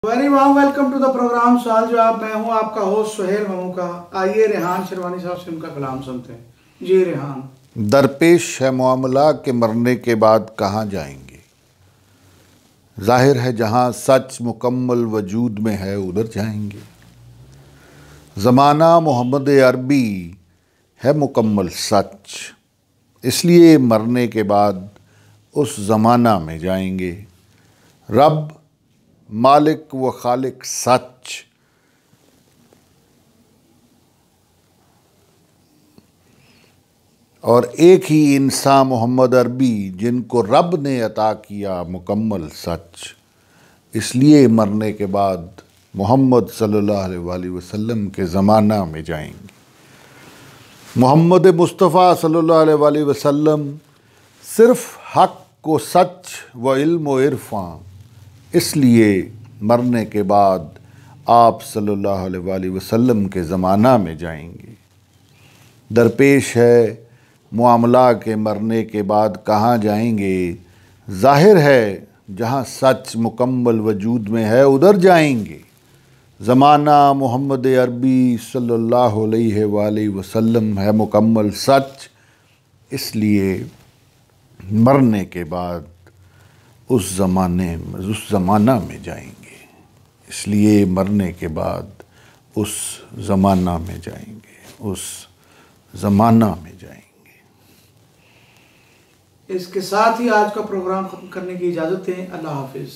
Very warm welcome to the program सवाल जवाब। मैं हूं आपका होस्ट सुहेल ममू का। आइए रेहान शेरवानी साहब से उनका कलाम सुनते हैं। जी रेहान। दरपेश है मामला के मरने के बाद कहाँ जाएंगे। जाहिर है जहाँ सच मुकम्मल वजूद में है उधर जाएंगे। ज़माना मोहम्मद अरबी है मुकम्मल सच, इसलिए मरने के बाद उस ज़माना में जाएंगे। रब मालिक व खालिक सच, और एक ही इंसान मोहम्मद अरबी जिनको रब ने अता किया मुकम्मल सच, इसलिए मरने के बाद मोहम्मद सल्लल्लाहु अलैहि वसल्लम के ज़माना में जाएंगे। मोहम्मद मुस्तफ़ा सल्लल्लाहु अलैहि वसल्लम सिर्फ़ हक़ को सच व इल्म व इरफ़ान, इसलिए मरने के बाद आप सल्लल्लाहु अलैहि वसल्लम के ज़माना में जाएंगे। दरपेश है मामला के मरने के बाद कहाँ जाएंगे। जाहिर है जहाँ सच मुकम्मल वजूद में है उधर जाएंगे। ज़माना मोहम्मद अरबी सल्लल्लाहु अलैहि वसल्लम है मुकम्मल सच, इसलिए मरने के बाद उस ज़माना में जाएंगे। इसलिए मरने के बाद उस ज़माना में जाएंगे, उस ज़माना में जाएंगे। इसके साथ ही आज का प्रोग्राम खत्म करने की इजाज़त है। अल्लाह हाफिज़।